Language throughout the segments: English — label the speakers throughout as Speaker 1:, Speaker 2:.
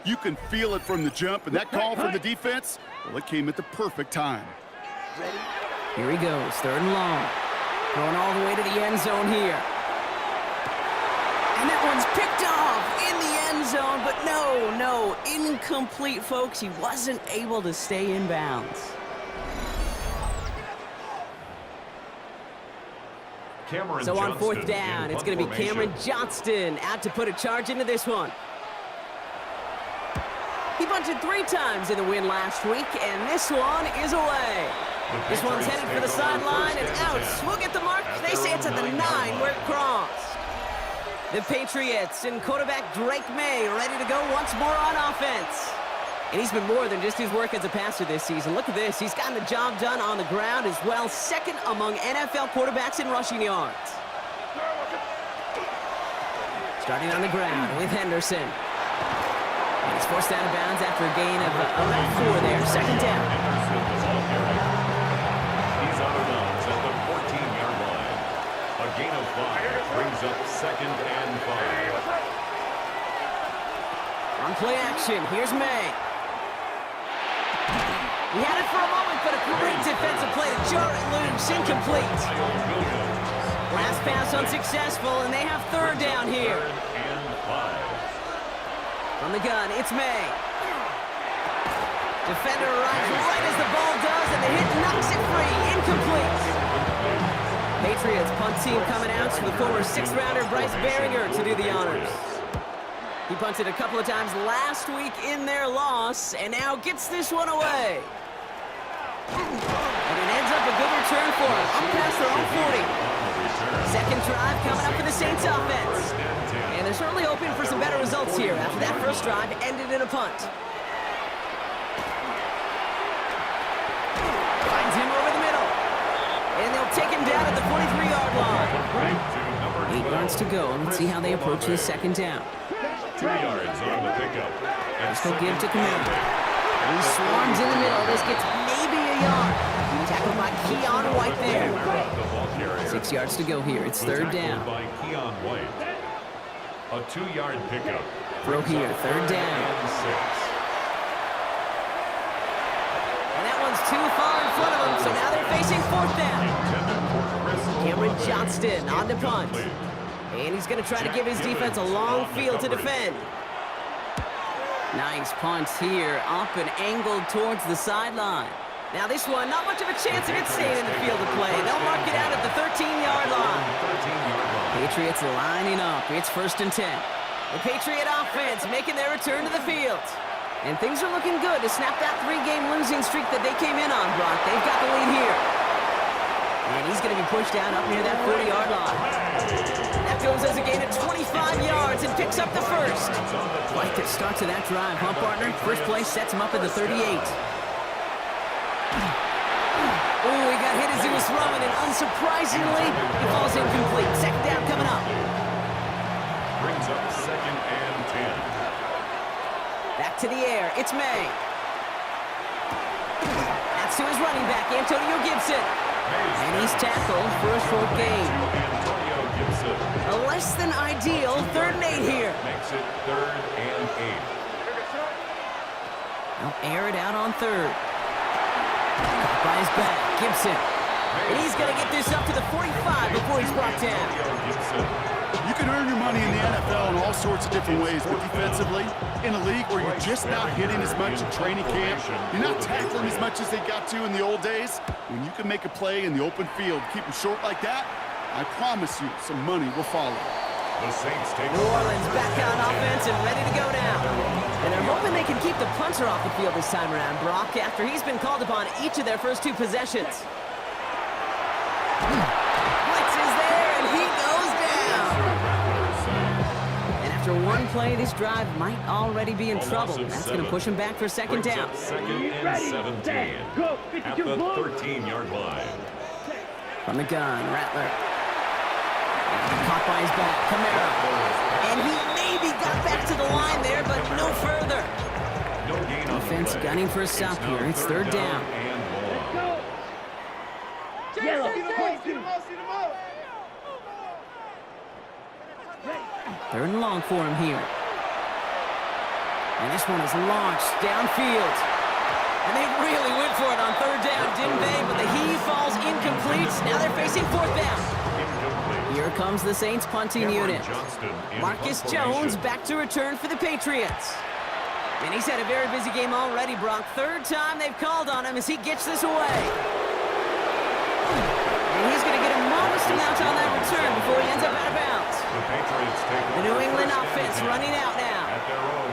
Speaker 1: You can feel it from the jump, and that call from the defense, well, it came at the perfect time.
Speaker 2: Here he goes, 3rd and long. Going all the way to the end zone here. And that one's picked off in the end zone, but no, incomplete, folks. He wasn't able to stay in bounds. So on 4th down, it's going to be Cameron Johnston out to put a charge into this one. He bunted 3 times in the win last week, and this one is away. This one's headed for the sideline and out. We'll get the mark. They say it's at the 9 where it crossed. The Patriots and quarterback Drake May ready to go once more on offense. And he's been more than just his work as a passer this season. Look at this. He's gotten the job done on the ground as well. 2nd among NFL quarterbacks in rushing yards. Starting on the ground with Henderson. And he's forced out of bounds after a gain of about 4 there. 2nd down.
Speaker 3: He's out of bounds at the 14-yard line. A gain of 5 brings up 2nd and 5.
Speaker 2: On play action, here's May. He had it for a moment, but a great defensive play to jar it loose, incomplete. Last pass unsuccessful, and they have 3rd down here. From the gun, it's May. Defender arrives right as the ball does, and the hit knocks it free, incomplete. Patriots punt team coming out to the former 6th-rounder Bryce Behringer to do the honors. He punted a couple of times last week in their loss, and now gets this one away. And it ends up a good return for him, up past their own 40. 2nd drive coming up for the Saints offense. And they're certainly hoping for some better results here after that first drive ended in a punt. Finds him over the middle. And they'll take him down at the 43-yard line. 8 yards to go. Let's see how they approach this 2nd down.
Speaker 3: 2 yards on the pickup.
Speaker 2: Let's go give to Camaro. He swarms in the middle. This gets maybe a yard. Tackled by Keon White there. 6 yards to go here. It's 3rd down.
Speaker 3: By Keon White. A 2-yard pickup.
Speaker 2: Throw here. 3rd down. And that one's too far in front of them, so now they're facing 4th down. Cameron Johnston on the punt. And he's going to try to give his defense a long field to defend. Nice punt here, up and angled towards the sideline. Now this one, not much of a chance of it staying in the field of play. They'll mark it out at the 13-yard line. Patriots lining up. It's 1st and 10. The Patriot offense making their return to the field. And things are looking good to snap that 3-game losing streak that they came in on, Brock. They've got the lead here. And he's going to be pushed down up near that 40-yard line. That goes as a gain of 25 yards and picks up the 1st. Quite the start to that drive, huh, partner? First play sets him up at the 38. Oh, he got hit as he was throwing, and unsurprisingly, he falls incomplete. 2nd down coming up.
Speaker 3: Brings up 2nd and 10.
Speaker 2: Back to the air. It's May. That's to his running back, Antonio Gibson. And he's tackled for a short gain. A less than ideal 3rd and 8 here.
Speaker 3: Makes it 3rd and 8.
Speaker 2: They'll air it out on 3rd. Caught by his back, Gibson. And he's going to get this up to the 45 before he's brought down.
Speaker 1: You can earn your money in the NFL in all sorts of different ways, but defensively, in a league where you're just not hitting as much in training camp, you're not tackling as much as they got to in the old days, when you can make a play in the open field, keep them short like that, I promise you some money will follow.
Speaker 3: The Saints take
Speaker 2: New Orleans back on offense and ready to go now. And they're hoping they can keep the punter off the field this time around, Brock, after he's been called upon each of their first 2 possessions. Blitz is there, and he goes down. And after one play, this drive might already be in trouble. That's going to push him back for 2nd down.
Speaker 3: 2nd and 17 at the 13-yard line.
Speaker 2: From the gun, Rattler. Caught by his back, Camaro. And he maybe got back to the line there, but no further. Defense gunning for a stop here. It's 3rd down. 3rd and long for him here. And this one is launched downfield. And they really went for it on third down, didn't they? But the heave falls incomplete. Now they're facing fourth down. Here comes the Saints punting unit. Marcus Jones back to return for the Patriots. And he's had a very busy game already, Brock. Third time they've called on him as he gets this away. And he's going to get a modest amount on that return before he ends up out of bounds. The New England offense running out now.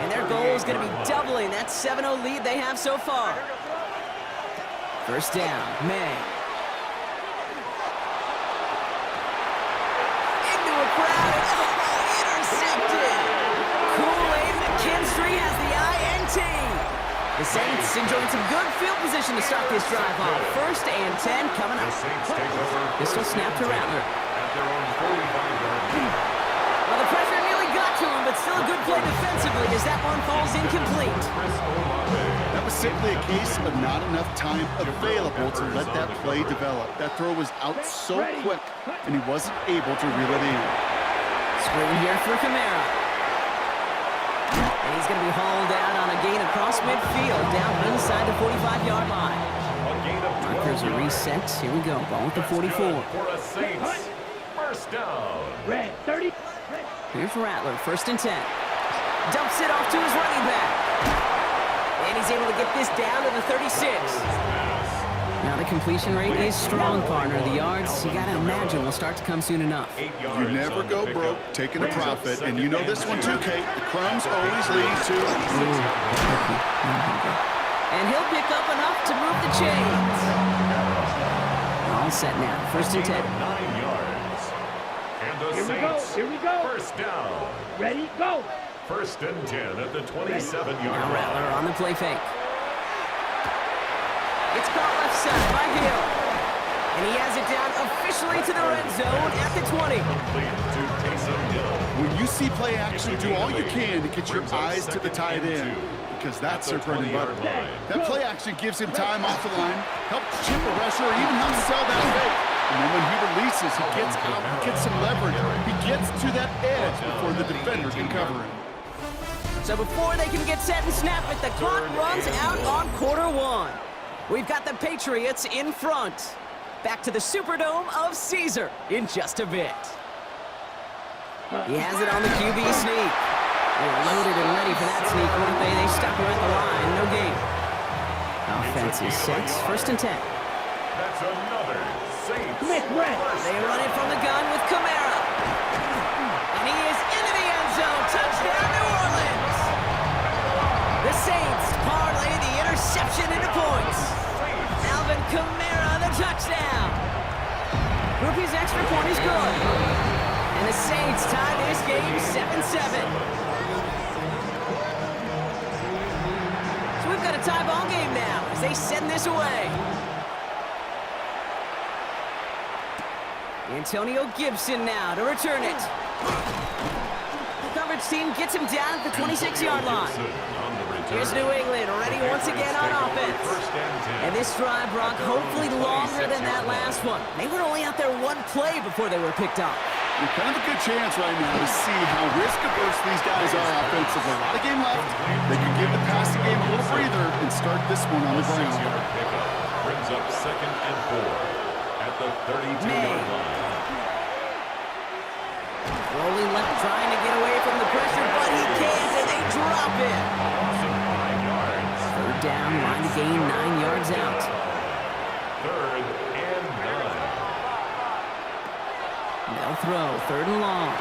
Speaker 2: And their goal is going to be doubling that 7-0 lead they have so far. First down, May. Into a crowd, intercepted. Kool-Aid McKinstry has the INT. The Saints enjoying some good field position to start this drive off. First and 10 coming up. Pistol snap to Rattler. Well, the pressure nearly got to him, but still a good play defensively as that one falls incomplete.
Speaker 1: That was simply a case of not enough time available to let that play develop. That throw was out so quick, and he wasn't able to reel it in.
Speaker 2: Screen here for Kamara. And he's going to be hauled out on a gain across midfield, down inside the 45-yard line. Markers are reset. Here we go. Ball with the 44.
Speaker 3: First down.
Speaker 4: Red 30.
Speaker 2: Here's Rattler, first and 10. Dumps it off to his running back. And he's able to get this down to the 36. Now the completion rate is strong, partner. The yards, you got to imagine, will start to come soon enough.
Speaker 1: You never go broke taking a profit, and you know this one too, Kate. The crumbs always lead to...
Speaker 2: And he'll pick up enough to move the chains. All set now, first and 10.
Speaker 3: 9 yards. And the
Speaker 4: Here we go,
Speaker 3: Saints,
Speaker 4: here we go.
Speaker 3: first down.
Speaker 4: Ready, go.
Speaker 3: First and 10 at the 27-yard
Speaker 2: Now
Speaker 3: line.
Speaker 2: Rattler on the play fake. It's caught left side by Hill. And he has it down officially to the red zone at the 20.
Speaker 3: Complete to Taysom Hill.
Speaker 1: When you see play action, do all you can to get your eyes to the tight end, because that's their bread and butter. That play action gives him time off the line, helps chip a rusher, or even helps sell that fake. And then when he releases, he gets out, he gets some leverage. He gets to that edge before the defender can cover him.
Speaker 2: So before they can get set and snap it, the clock runs out on quarter one. We've got the Patriots in front. Back to the Superdome of Caesar in just a bit. He has it on the QB sneak. They're loaded and ready for that sneak. What if they stop him at the line? No gain. Offense is set. First and 10.
Speaker 3: That's another Saints.
Speaker 4: Smith, red.
Speaker 2: They run it from the gun with Kamara. And he is into the end zone. Touchdown, New Orleans. The Saints parlay the interception into points. Alvin Kamara, the touchdown. Groupie's extra point is good. And the Saints tie this game 7-7. So we've got a tie ball game now as they send this away. Antonio Gibson now to return it. The coverage team gets him down at the 26-yard line. Here's New England ready once again on offense. And this drive, Brock, hopefully longer than that last one. They were only out there one play before they were picked up.
Speaker 1: You're kind of a good chance right now to see how risk-averse these guys are offensively. A lot of game left. They can give the passing game a little breather and start this one on the ground.
Speaker 3: Brings up second and 4 at the 32-yard line.
Speaker 2: Rolling left, trying to get away from the pressure, but he can't, and they drop it.
Speaker 3: 9 yards.
Speaker 2: Third down, line to gain 9 yards out.
Speaker 3: Third and 9.
Speaker 2: They'll throw, third and long.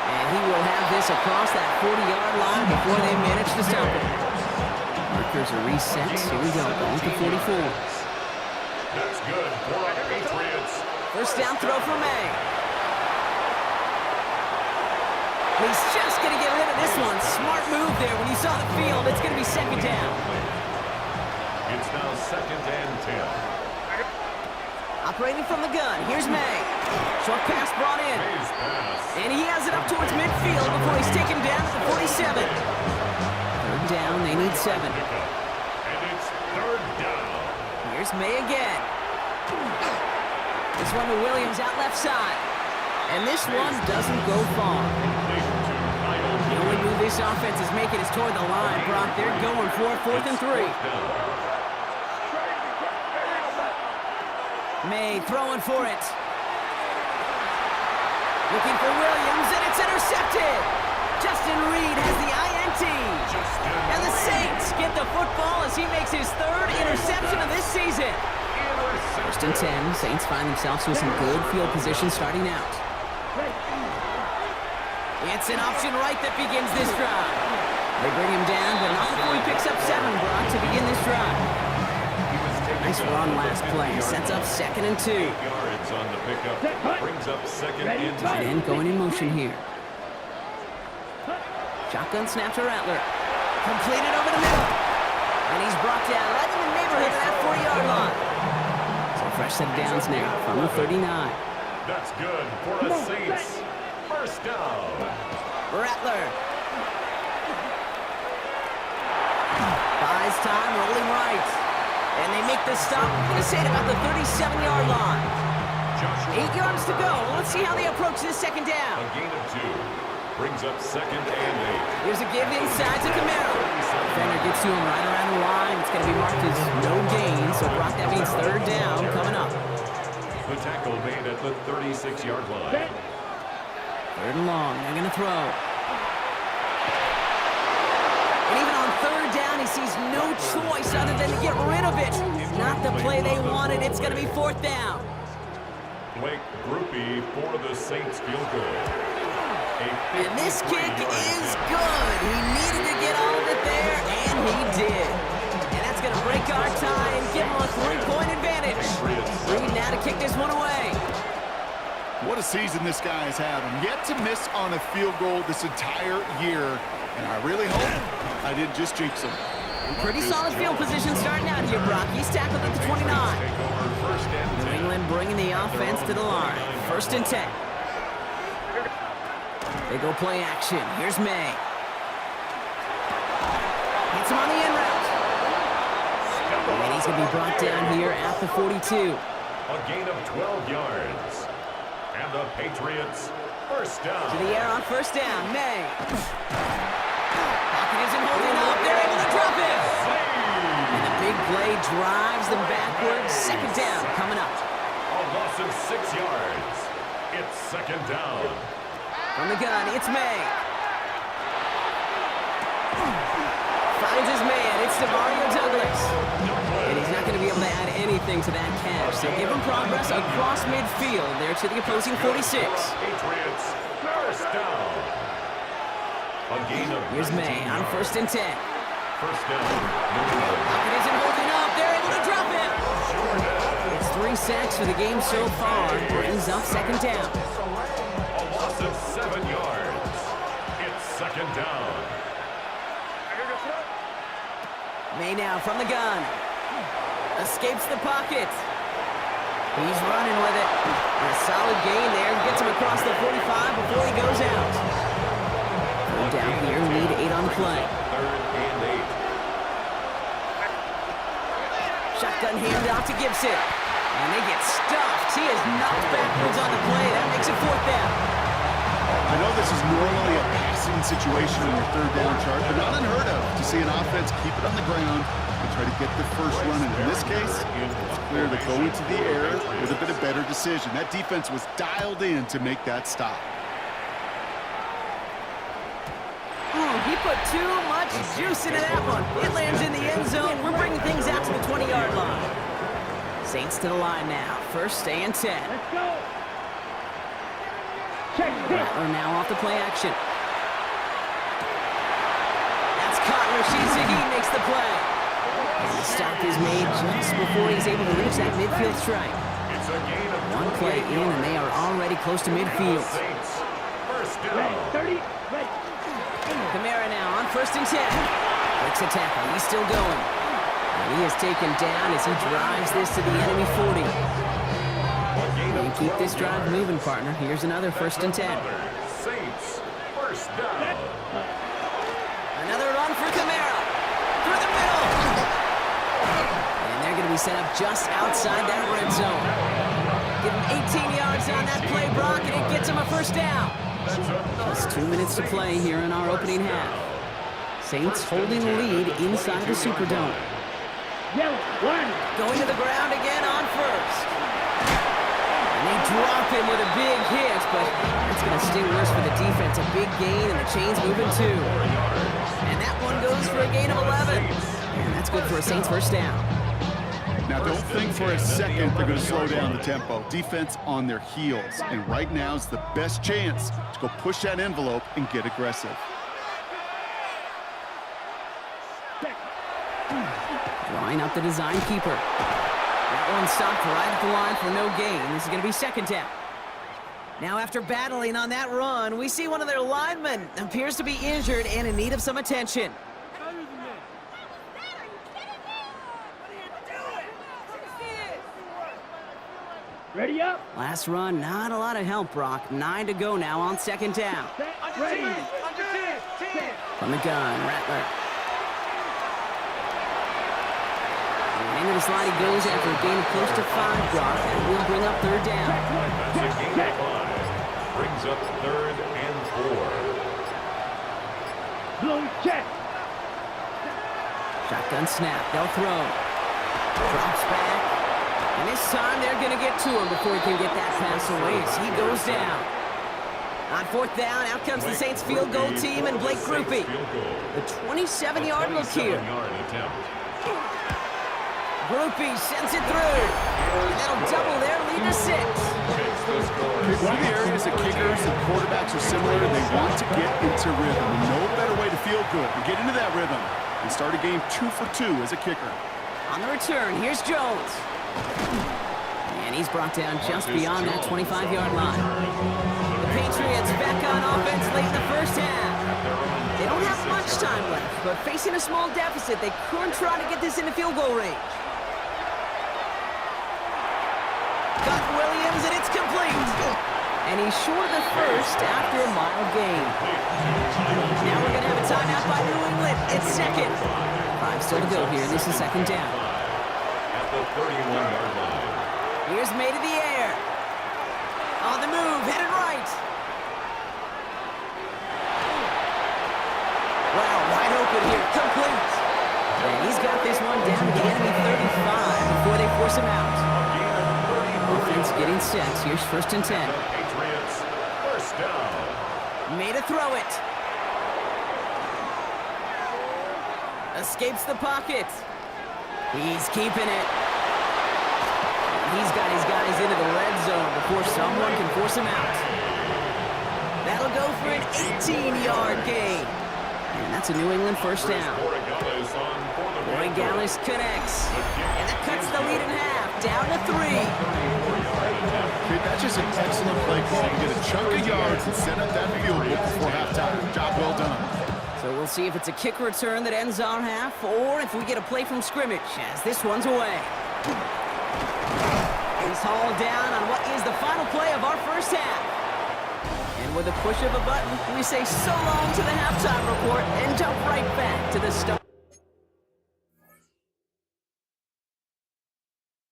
Speaker 2: And he will have this across that 40-yard line before they manage to stop it. Markers are reset. Here we go, going to 44.
Speaker 3: That's good for our Patriots.
Speaker 2: First down throw for May. He's just going to get rid of this one. Smart move there when he saw the field. It's going to be second down.
Speaker 3: It's now second and 10.
Speaker 2: Operating from the gun, here's May. Short pass brought in.
Speaker 3: May's pass.
Speaker 2: And he has it up towards midfield before he's taken down at the 47. Third down, they need 7.
Speaker 3: And it's third down.
Speaker 2: Here's May again. This one to Williams out left side. And this one doesn't go far. The only move this offense is making us toward the line, Brock. They're going for it, 4th and 3. May throwing for it. Looking for Williams, and it's intercepted. Justin Reed has the INT. And the Saints get the football as he makes his 3rd interception of this season. 1st and 10. Saints find themselves with some good field position starting out. It's an option right that begins this drive. They bring him down, but not before he picks up 7, Brock, to begin this drive. Nice run last play. Sets up 2nd and 2.
Speaker 3: 8 yards on the pickup. Brings up 2nd and 2.
Speaker 2: Tight end going in motion here. Shotgun snap to Rattler. Completed over the middle. And he's brought down right in the neighborhood of that 40-yard line. So fresh set of downs now from the 39.
Speaker 3: That's good for the Saints. 1st down.
Speaker 2: Rattler. Buys time, rolling right. And they make the stop. I'm going to say at about the 37-yard line. 8 yards to go. Let's see how they approach this 2nd down.
Speaker 3: A gain of 2. Brings up 2nd and 8.
Speaker 2: Here's a give inside to Camaro. Defender gets to him right around the line. It's going to be marked as no gain. So Brock, that means 3rd down coming up.
Speaker 3: The tackle made at the 36-yard line.
Speaker 2: 3rd and long. They're going to throw. And even on 3rd down, he sees no choice other than to get rid of it. Not the play they wanted. It's going to be 4th down.
Speaker 3: Blake Groupie for the Saints field goal.
Speaker 2: And this kick is good. He needed to get all of it there, and he did. And that's going to break our tie and give him a 3-point advantage. Reed now to kick this one away.
Speaker 1: What a season this guy is having. Yet to miss on a field goal this entire year. And I really hope I didn't just jinx him.
Speaker 2: Pretty solid field position starting out here, Brock. He's tackled at the 29. New England bringing the offense to the line. 1st and 10. They go play action. Here's May. Hits him on the in route. And he's going to be brought down here at the 42.
Speaker 3: A gain of 12 yards. And the Patriots, 1st down.
Speaker 2: To the air on 1st down. May. Pocket isn't holding up. They're able to drop it. And the big play drives them backwards. 2nd down coming up.
Speaker 3: A loss of 6 yards. It's 2nd down.
Speaker 2: From the gun, it's May. Finds his man. It's Demario Douglas. And he's not going to be able to add anything to that catch. So give him progress across midfield there to the opposing 46.
Speaker 3: Patriots, 1st down. A gain of
Speaker 2: Here's May on 1st and 10.
Speaker 3: 1st down.
Speaker 2: Pocket isn't holding up. They're able to drop it. It's 3 sacks for the game so far. Brings up 2nd down.
Speaker 3: A loss of 7 yards. It's 2nd down.
Speaker 2: May now from the gun. Escapes the pocket. He's running with it. A solid gain there. Gets him across the 45 before he goes out. Third down here. Need 8 on the play.
Speaker 3: 3rd and 8.
Speaker 2: Shotgun handoff to Gibson. And they get stuffed. He is knocked backwards on the play. That makes it 4th down.
Speaker 1: I know this is normally a passing situation in your 3rd down chart, but not unheard of to see an offense keep it on the ground and try to get the first run. And in this case, it's clear that going to the air would have been a better decision. That defense was dialed in to make that stop.
Speaker 2: He put too much juice into that one. It lands in the end zone. We're bringing things out to the 20-yard line. Saints to the line now. 1st and 10.
Speaker 4: Let's go.
Speaker 2: Rattler now off the play action. That's caught. Rashid Shaheed makes the play. And the stop is made just before he's able to reach that midfield strike.
Speaker 3: It's a gain of
Speaker 2: 1 play in, and they are already close to midfield.
Speaker 3: Saints, 1st down.
Speaker 4: 30. Ready.
Speaker 2: Kamara now on 1st and 10. Breaks a tackle. He's still going. And he is taken down as he drives this to the enemy 40. And keep this drive moving, partner. Here's another 1st and 10.
Speaker 3: Saints, 1st down.
Speaker 2: Another run for Kamara. Through the middle. And they're going to be set up just outside that red zone. Give him 18 yards on that play, Brock, and it gets him a 1st down. Just 2 minutes to play here in our opening half. Saints holding the lead inside the Superdome. Going to the ground again on first. And they drop him with a big hit, but that's going to sting worse for the defense. A big gain, and the chain's moving too. And that one goes for a gain of 11. And that's good for a Saints first down.
Speaker 1: Now, don't think for a second they're going to slow down the tempo. Defense on their heels. And right now is the best chance to go push that envelope and get aggressive.
Speaker 2: Drawing up the design keeper. That one stopped right at the line for no gain. This is going to be second down. Now, after battling on that run, we see one of their linemen appears to be injured and in need of some attention.
Speaker 4: Ready up.
Speaker 2: Last run, not a lot of help, Brock. 9 to go now on second down.
Speaker 4: Ready.
Speaker 2: From the gun, Rattler. Into the slide he goes after a gain of close to 5, Brock. That will bring up third down.
Speaker 3: That's a gain of 5. Brings up 3rd and 4.
Speaker 4: Blow check.
Speaker 2: Shotgun snap. They'll throw. Drops back. And this time they're going to get to him before he can get that pass away as he goes down. On fourth down, out comes the Saints field goal team and Blake Grupe. The 27-yard look here. Grupe sends it through. And that'll double their lead to 6.
Speaker 1: One of the areas that kickers and quarterbacks are similar, they want to get into rhythm. And no better way to feel good than get into that rhythm and start a game 2 for 2 as a kicker.
Speaker 2: On the return, here's Jones. And he's brought down just beyond that 25-yard line. The Patriots back on offense late in the first half. They don't have much time left, but facing a small deficit, they could try to get this into field goal range. Got Williams, and it's complete. And he's short of the first after a mile gain. Now we're going to have a timeout by New England. It's second. 5 still to go here. This is second down.
Speaker 3: At the 31-yard line.
Speaker 2: Here's made in the air. On the move, headed right. Wow, wide open here, complete. And he's got this one down to the enemy 35 before they force him out. Offense getting set. Here's 1st and 10.
Speaker 3: Patriots, first down.
Speaker 2: Made a throw it. Escapes the pocket. He's keeping it. He's got his guys into the red zone before someone can force him out. That'll go for an 18-yard gain. And that's a New England first down. Corey Gallis connects. And that cuts the lead in half, down to 3.
Speaker 1: Okay, that's just an excellent play call to get a chunk of yards and set up that field goal before halftime. Job well done.
Speaker 2: So we'll see if it's a kick return that ends our half, or if we get a play from scrimmage, as this one's away. He's hauled down on what is the final play of our first half. And with a push of a button, we say so long to the halftime report and jump right back to the start.